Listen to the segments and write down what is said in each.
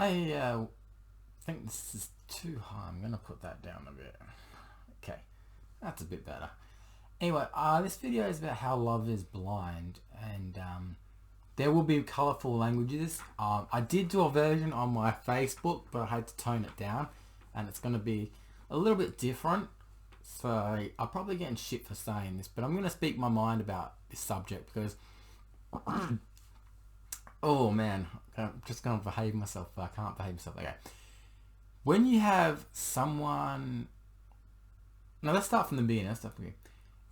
I think this is too high. I'm going to put that down a bit. Okay, that's a bit better. Anyway, this video is about how love is blind, and there will be colourful languages. I did do a version on my Facebook, but I had to tone it down, and it's going to be a little bit different. So I'm probably getting shit for saying this, but I'm going to speak my mind about this subject because, oh man, I'm just going to behave myself, but I can't behave myself. Okay. When you have someone... Now let's start from the beginning.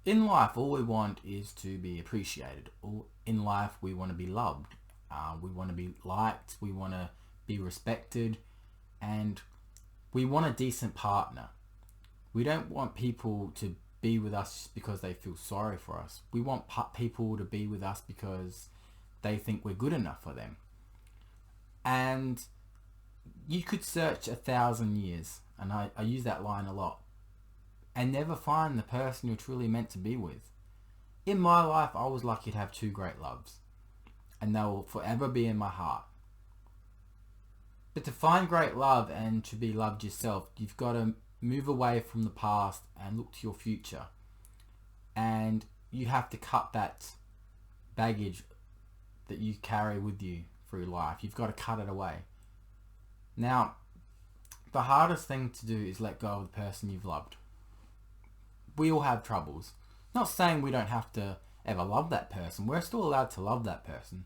In life, all we want is to be appreciated. In life, we want to be loved. We want to be liked. We want to be respected. And we want a decent partner. We don't want people to be with us just because they feel sorry for us. We want people to be with us because they think we're good enough for them. And you could search 1,000 years, and I use that line a lot, and never find the person you're truly meant to be with. In my life, I was lucky to have two great loves, and they will forever be in my heart. But to find great love and to be loved yourself, you've got to move away from the past and look to your future. And you have to cut that baggage that you carry with you through life. You've got to cut it away. Now, the hardest thing to do is let go of the person you've loved. We all have troubles. Not saying we don't have to ever love that person. We're still allowed to love that person.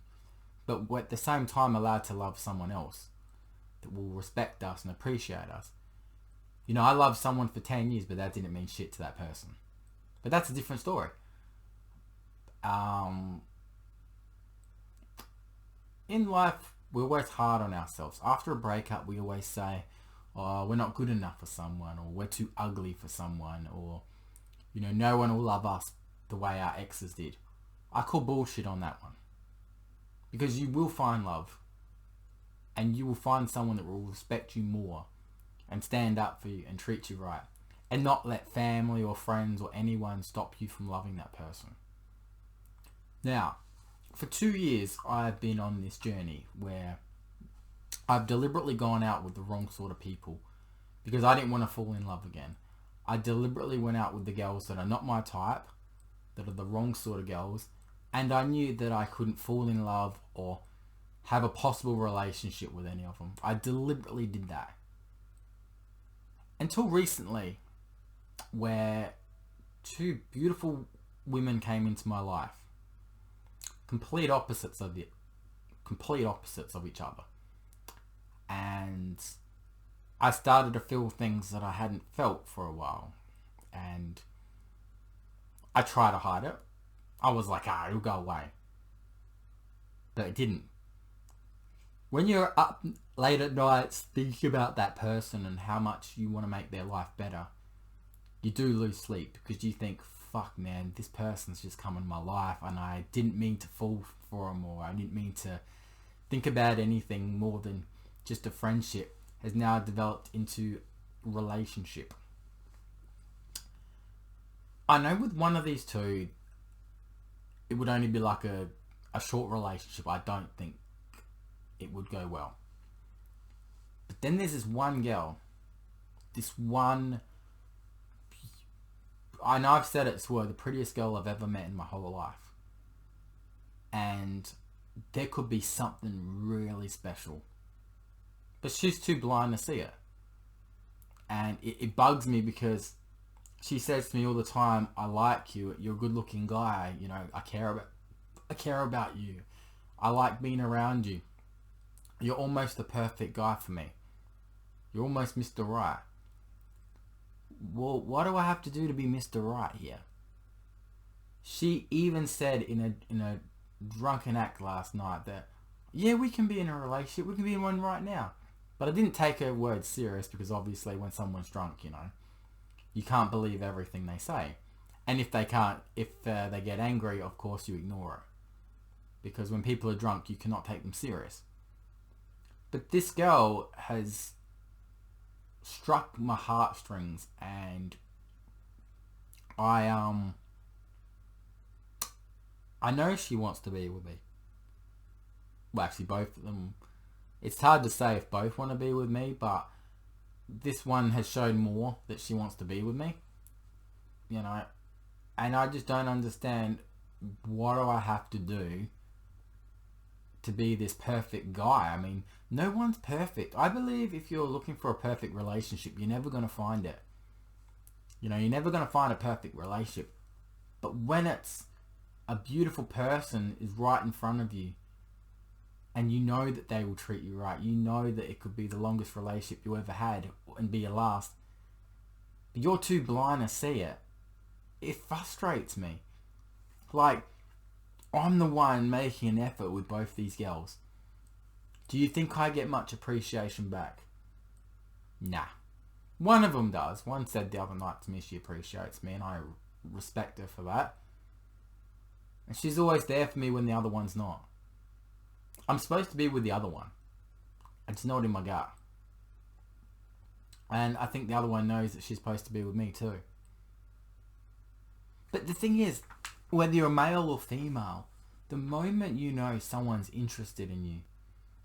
But we're at the same time allowed to love someone else that will respect us and appreciate us. You know, I loved someone for 10 years, but that didn't mean shit to that person. But that's a different story. In life, we're always hard on ourselves. After a breakup, we always say, oh, we're not good enough for someone, or we're too ugly for someone, or, you know, no one will love us the way our exes did. I call bullshit on that one. Because you will find love. And you will find someone that will respect you more and stand up for you and treat you right, and not let family or friends or anyone stop you from loving that person. Now, for 2 years, I've been on this journey where I've deliberately gone out with the wrong sort of people because I didn't want to fall in love again. I deliberately went out with the girls that are not my type, that are the wrong sort of girls, and I knew that I couldn't fall in love or have a possible relationship with any of them. I deliberately did that. Until recently, where two beautiful women came into my life. Complete opposites of each other. And I started to feel things that I hadn't felt for a while. And I tried to hide it. I was like, it'll go away. But it didn't. When you're up late at nights thinking about that person and how much you want to make their life better, you do lose sleep because you think, fuck man, this person's just come in my life and I didn't mean to fall for them, or I didn't mean to think about anything more than just a friendship, has now developed into relationship. I know with one of these two, it would only be like a short relationship. I don't think it would go well. But then there's this one girl, I know I've said it, swear, the prettiest girl I've ever met in my whole life. And there could be something really special. But she's too blind to see it. And it bugs me because she says to me all the time, I like you, you're a good looking guy, you know, I care about you. I like being around you. You're almost the perfect guy for me. You're almost Mr. Right. Well, what do I have to do to be Mr. Right here? She even said in a drunken act last night that, yeah, we can be in a relationship, we can be in one right now. But I didn't take her words serious because obviously when someone's drunk, you know, you can't believe everything they say. And if they get angry, of course you ignore it. Because when people are drunk, you cannot take them serious. But this girl has struck my heartstrings, and I know she wants to be with me. Well, actually both of them. It's hard to say if both want to be with me, but this one has shown more that she wants to be with me. You know, and I just don't understand, what do I have to do to be this perfect guy? I mean, no one's perfect. I believe if you're looking for a perfect relationship, you're never going to find it. You know, you're never going to find a perfect relationship. But when it's a beautiful person is right in front of you, and you know that they will treat you right, you know that it could be the longest relationship you ever had and be your last, but you're too blind to see it, it frustrates me. Like, I'm the one making an effort with both these girls. Do you think I get much appreciation back? Nah. One of them does. One said the other night to me she appreciates me, and I respect her for that. And she's always there for me when the other one's not. I'm supposed to be with the other one. I just know it in my gut. And I think the other one knows that she's supposed to be with me too. But the thing is, whether you're male or female, the moment you know someone's interested in you,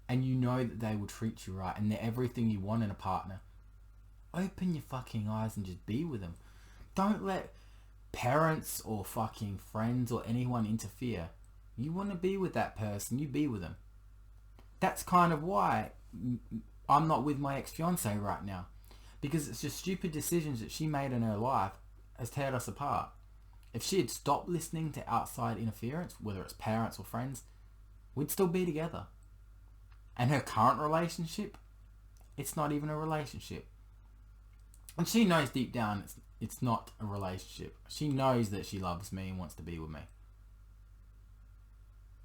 and you know that they will treat you right, and they're everything you want in a partner, open your fucking eyes and just be with them. Don't let parents or fucking friends or anyone interfere. You want to be with that person, you be with them. That's kind of why I'm not with my ex-fiance right now. Because it's just stupid decisions that she made in her life has teared us apart. If she had stopped listening to outside interference, whether it's parents or friends, we'd still be together. And her current relationship, it's not even a relationship. And she knows deep down it's not a relationship. She knows that she loves me and wants to be with me.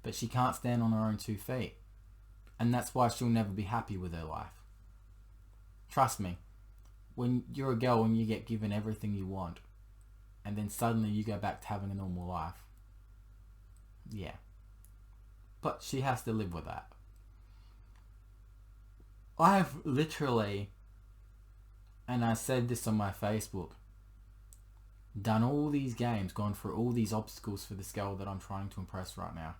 But she can't stand on her own 2 feet. And that's why she'll never be happy with her life. Trust me, when you're a girl and you get given everything you want, and then suddenly you go back to having a normal life, yeah. But she has to live with that. I've literally, and I said this on my Facebook, done all these games, gone through all these obstacles for this girl that I'm trying to impress right now.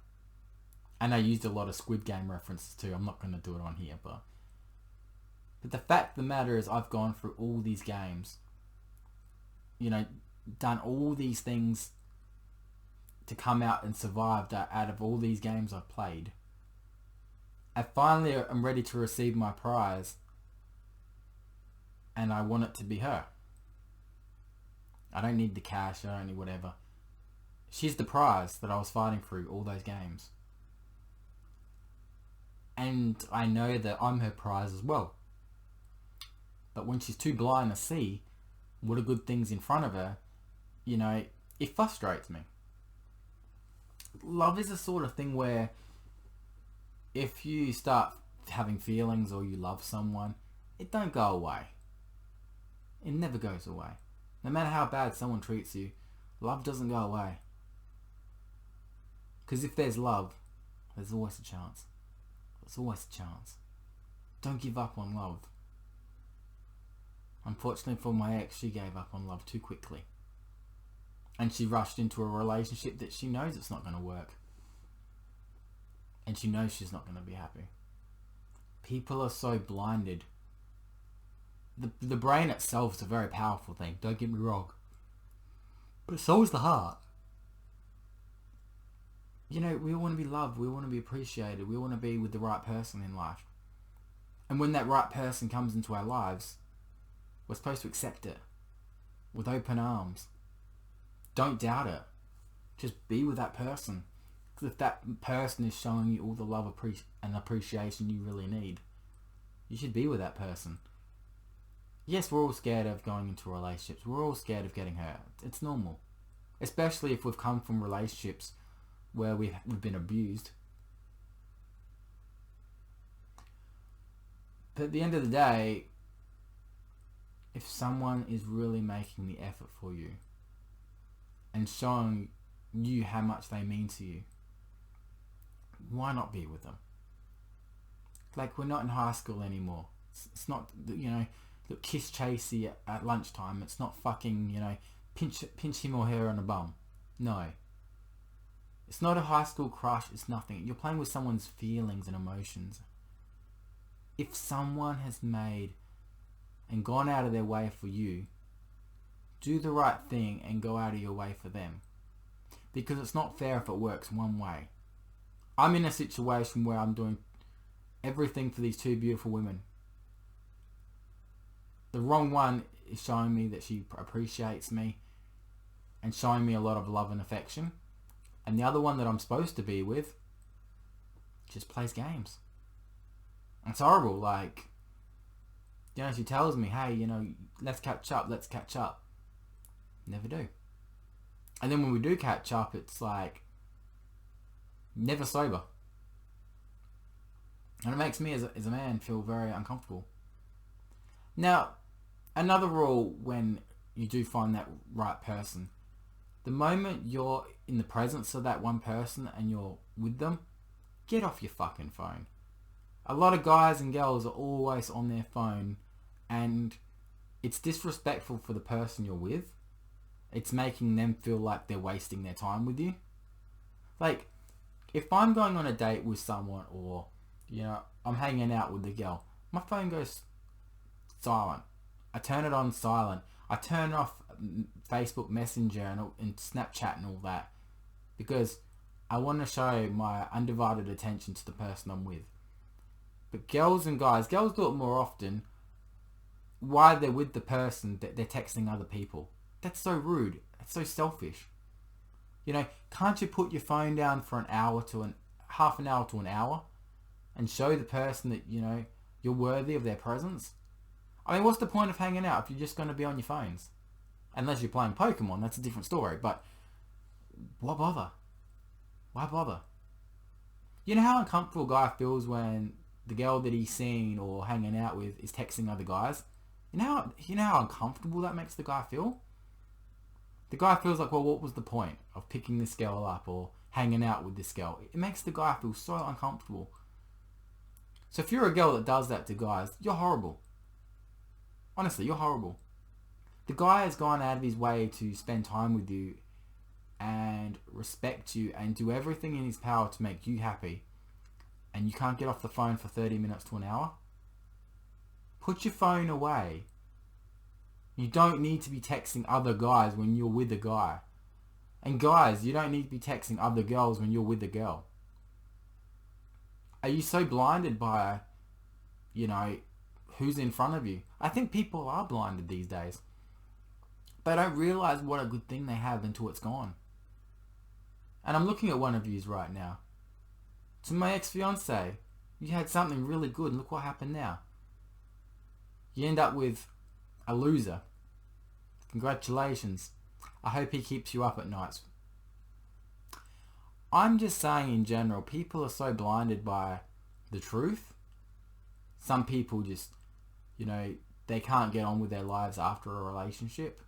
And I used a lot of Squid Game references too. I'm not going to do it on here, but the fact of the matter is I've gone through all these games, you know, done all these things to come out and survive out of all these games I've played. I finally am ready to receive my prize, and I want it to be her. I don't need the cash, I don't need whatever. She's the prize that I was fighting through all those games. And I know that I'm her prize as well. But when she's too blind to see what are good things in front of her, you know, it frustrates me. Love is the sort of thing where if you start having feelings or you love someone, it don't go away. It never goes away. No matter how bad someone treats you, love doesn't go away. Because if there's love, there's always a chance. There's always a chance. Don't give up on love. Unfortunately for my ex, she gave up on love too quickly. And she rushed into a relationship that she knows it's not going to work. And she knows she's not going to be happy. People are so blinded. The brain itself is a very powerful thing, don't get me wrong. But so is the heart. You know, we want to be loved, we want to be appreciated, we want to be with the right person in life. And when that right person comes into our lives, we're supposed to accept it with open arms. Don't doubt it. Just be with that person. Because if that person is showing you all the love and appreciation you really need, you should be with that person. Yes, we're all scared of going into relationships. We're all scared of getting hurt. It's normal. Especially if we've come from relationships where we've been abused. But at the end of the day, if someone is really making the effort for you and showing you how much they mean to you, why not be with them? Like, we're not in high school anymore. It's not, you know, look, kiss Chasey at lunchtime. It's not fucking, you know, pinch him or her on the bum. No. It's not a high school crush. It's nothing. You're playing with someone's feelings and emotions. if someone has made and gone out of their way for you, do the right thing and go out of your way for them. Because it's not fair if it works one way. I'm in a situation where I'm doing everything for these two beautiful women. The wrong one is showing me that she appreciates me and showing me a lot of love and affection. And the other one that I'm supposed to be with just plays games. It's horrible. Like, you know, she tells me, hey, you know, let's catch up. Never do. And then when we do catch up, it's like, never sober. And it makes me as a man feel very uncomfortable. Now, another rule when you do find that right person, the moment you're in the presence of that one person and you're with them, get off your fucking phone. A lot of guys and girls are always on their phone, and it's disrespectful for the person you're with. It's making them feel like they're wasting their time with you. Like, if I'm going on a date with someone, or, you know, I'm hanging out with the girl, my phone goes silent. I turn it on silent. I turn off Facebook Messenger and Snapchat and all that, because I want to show my undivided attention to the person I'm with. But girls and guys, girls do it more often. While they're with the person, that they're texting other people. That's so rude. That's so selfish. You know, can't you put your phone down for half an hour to an hour and show the person that, you know, you're worthy of their presence? I mean, what's the point of hanging out if you're just going to be on your phones? Unless you're playing Pokemon, that's a different story. But why bother? Why bother? You know how uncomfortable a guy feels when the girl that he's seeing or hanging out with is texting other guys? You know how uncomfortable that makes the guy feel? The guy feels like, well, what was the point of picking this girl up or hanging out with this girl? It makes the guy feel so uncomfortable. So if you're a girl that does that to guys, you're horrible. Honestly, you're horrible. The guy has gone out of his way to spend time with you and respect you and do everything in his power to make you happy, and you can't get off the phone for 30 minutes to an hour? Put your phone away. You don't need to be texting other guys when you're with a guy. And guys, you don't need to be texting other girls when you're with a girl. Are you so blinded by, you know, who's in front of you? I think people are blinded these days. They don't realise what a good thing they have until it's gone. And I'm looking at one of yous right now. To my ex-fiancé, you had something really good, and look what happened now. You end up with a loser. Congratulations. I hope he keeps you up at nights. I'm just saying in general, people are so blinded by the truth. Some people just, you know, they can't get on with their lives after a relationship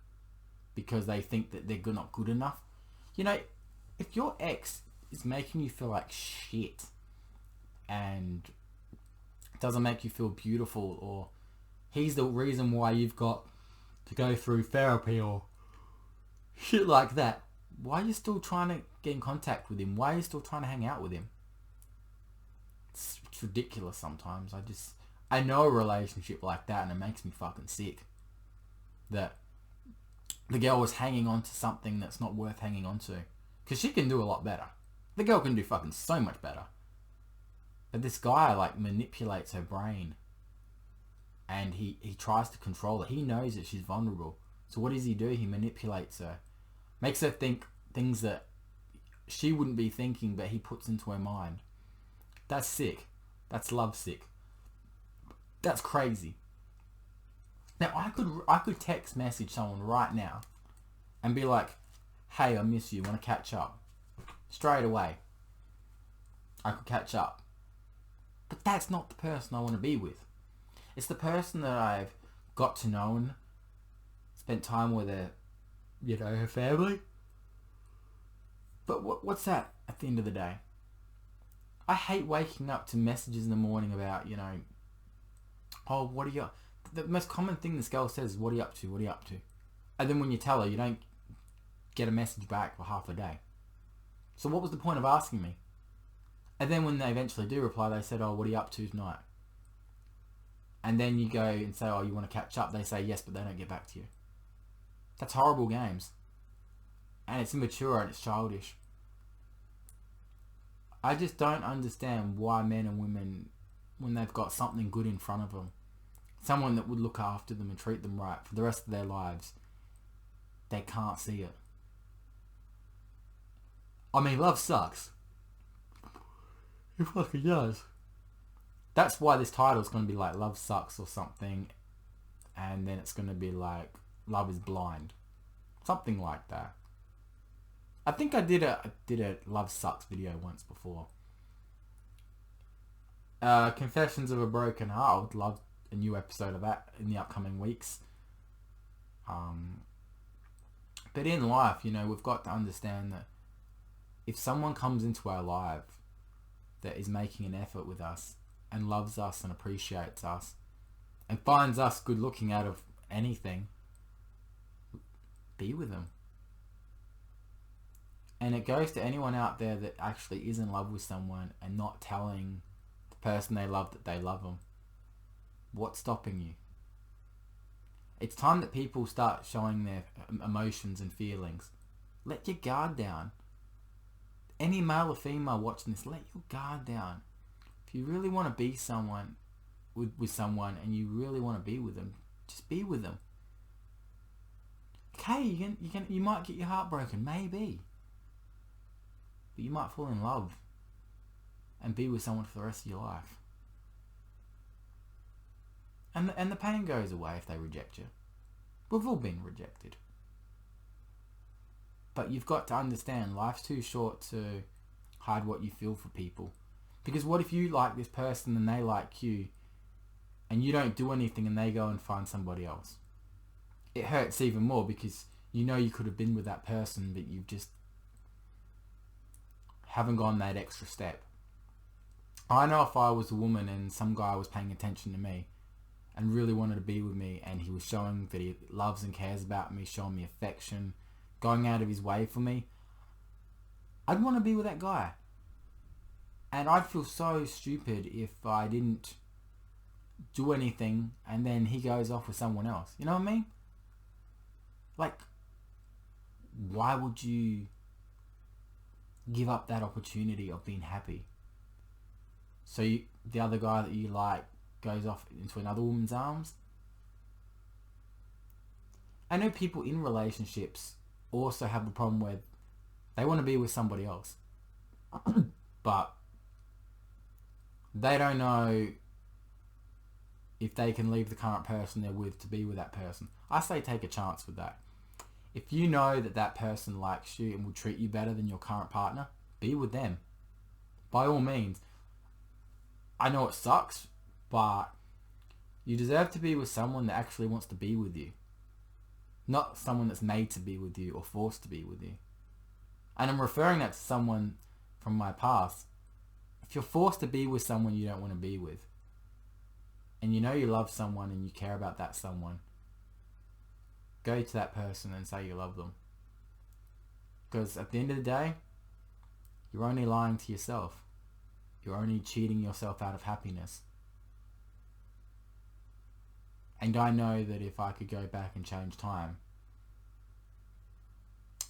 because they think that they're not good enough. You know, if your ex is making you feel like shit and doesn't make you feel beautiful, or he's the reason why you've got to go through therapy or shit like that, why are you still trying to get in contact with him? Why are you still trying to hang out with him? It's ridiculous sometimes. I know a relationship like that, and it makes me fucking sick. That the girl was hanging on to something that's not worth hanging on to. Because she can do a lot better. The girl can do fucking so much better. But this guy, like, manipulates her brain. And he tries to control her. He knows that she's vulnerable. So what does he do? He manipulates her. Makes her think things that she wouldn't be thinking, but he puts into her mind. That's sick. That's love sick. That's crazy. Now, I could text message someone right now and be like, hey, I miss you, want to catch up? Straight away. I could catch up. But that's not the person I want to be with. It's the person that I've got to know and spent time with her, you know, her family. But what's that at the end of the day? I hate waking up to messages in the morning about, you know, oh, what are you... The most common thing this girl says is, what are you up to? What are you up to? And then when you tell her, you don't get a message back for half a day. So what was the point of asking me? And then when they eventually do reply, they said, oh, what are you up to tonight? and then you go and say, oh, you want to catch up, they say yes, but they don't get back to you. That's horrible games. And it's immature and it's childish. I just don't understand why men and women, when they've got something good in front of them, someone that would look after them and treat them right for the rest of their lives, they can't see it. I mean, love sucks. It fucking does. That's why this title is going to be like Love Sucks or something, and then it's going to be like Love is Blind. Something like that. I think I did a Love Sucks video once before. Confessions of a Broken Heart. I would love a new episode of that in the upcoming weeks. But in life, you know, we've got to understand that if someone comes into our life that is making an effort with us and loves us and appreciates us and finds us good looking out of anything, be with them. And it goes to anyone out there that actually is in love with someone and not telling the person they love that they love them. What's stopping you? It's time that people start showing their emotions and feelings. Let your guard down. Any male or female watching this, let your guard down. If you really want to be someone with someone and you really want to be with them, just be with them. Okay, you might get your heart broken, maybe. But you might fall in love and be with someone for the rest of your life. And the pain goes away if they reject you. We've all been rejected. But you've got to understand, life's too short to hide what you feel for people. Because what if you like this person and they like you, and you don't do anything and they go and find somebody else? It hurts even more because you know you could have been with that person, but you just haven't gone that extra step. I know if I was a woman and some guy was paying attention to me and really wanted to be with me, and he was showing that he loves and cares about me, showing me affection, going out of his way for me, I'd want to be with that guy. And I'd feel so stupid if I didn't do anything and then he goes off with someone else. You know what I mean? Like, why would you give up that opportunity of being happy? So the other guy that you like goes off into another woman's arms? I know people in relationships also have the problem where they want to be with somebody else. But they don't know if they can leave the current person they're with to be with that person. I say take a chance with that. If you know that that person likes you and will treat you better than your current partner, be with them. By all means. I know it sucks, but you deserve to be with someone that actually wants to be with you. Not someone that's made to be with you or forced to be with you. And I'm referring that to someone from my past. If you're forced to be with someone you don't want to be with, and you know you love someone and you care about that someone, go to that person and say you love them. Because at the end of the day, you're only lying to yourself. You're only cheating yourself out of happiness. And I know that if I could go back and change time,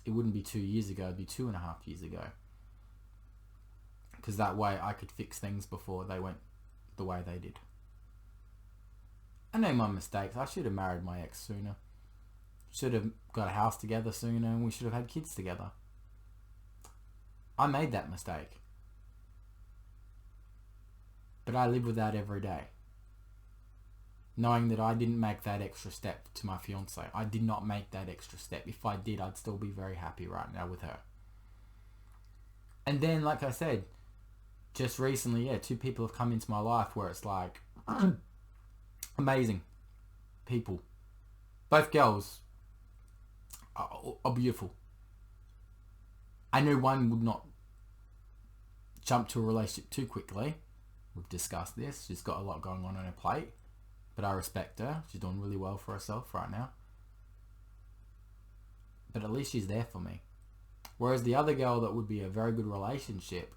it wouldn't be 2 years ago, it'd be 2.5 years ago. Because that way I could fix things before they went the way they did. I know my mistakes. I should have married my ex sooner. Should have got a house together sooner, and we should have had kids together. I made that mistake. But I live with that every day. Knowing that I didn't make that extra step to my fiance. I did not make that extra step. If I did, I'd still be very happy right now with her. And then, like I said, just recently, 2 people have come into my life where it's like, amazing people. Both girls are beautiful. I knew one would not jump to a relationship too quickly. We've discussed this. She's got a lot going on her plate. But I respect her. She's doing really well for herself right now. But at least she's there for me. Whereas the other girl that would be a very good relationship,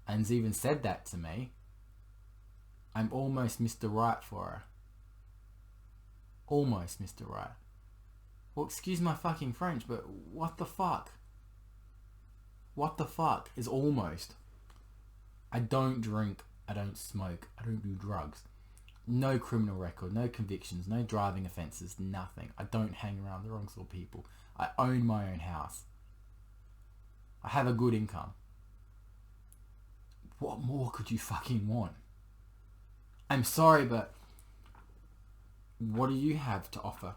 and's even said that to me, I'm almost Mr. Right for her. Almost Mr. Right. Well, excuse my fucking French, but what the fuck? What the fuck is almost? I don't drink, I don't smoke, I don't do drugs. No criminal record, no convictions, no driving offences, nothing. I don't hang around the wrong sort of people. I own my own house. I have a good income. What more could you fucking want? I'm sorry, but what do you have to offer?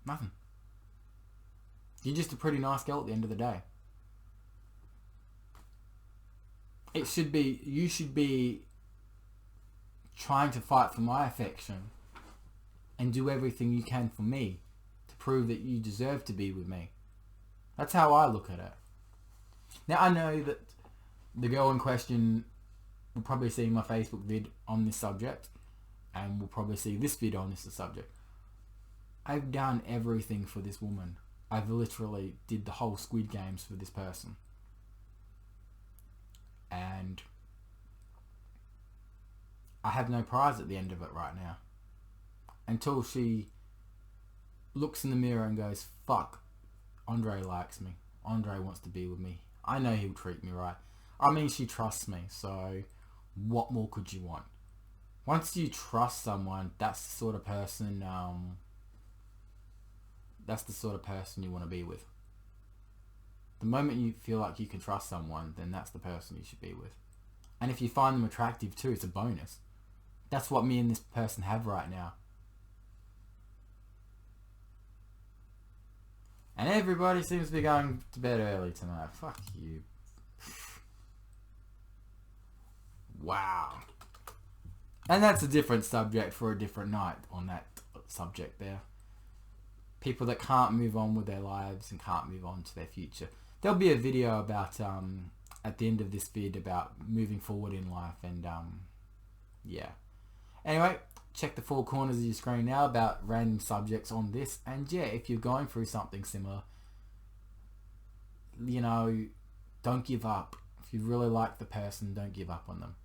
Nothing. You're just a pretty nice girl at the end of the day. It should be, you should be trying to fight for my affection and do everything you can for me to prove that you deserve to be with me. That's how I look at it. Now, I know that the girl in question will probably see my Facebook vid on this subject, and will probably see this vid on this subject. I've done everything for this woman. I've literally did the whole Squid Games for this person. And I have no prize at the end of it right now. Until she looks in the mirror and goes, fuck, Andre likes me. Andre wants to be with me. I know he'll treat me right. I mean, she trusts me, so what more could you want? Once you trust someone, that's the sort of person, you want to be with. The moment you feel like you can trust someone, then that's the person you should be with. And if you find them attractive too, it's a bonus. That's what me and this person have right now. And everybody seems to be going to bed early tonight. Fuck you. Wow. And that's a different subject for a different night on that subject there. People that can't move on with their lives and can't move on to their future. There'll be a video about, at the end of this vid, about moving forward in life and, yeah. Anyway, check the four corners of your screen now about random subjects on this. And yeah, if you're going through something similar, you know, don't give up. If you really like the person, don't give up on them.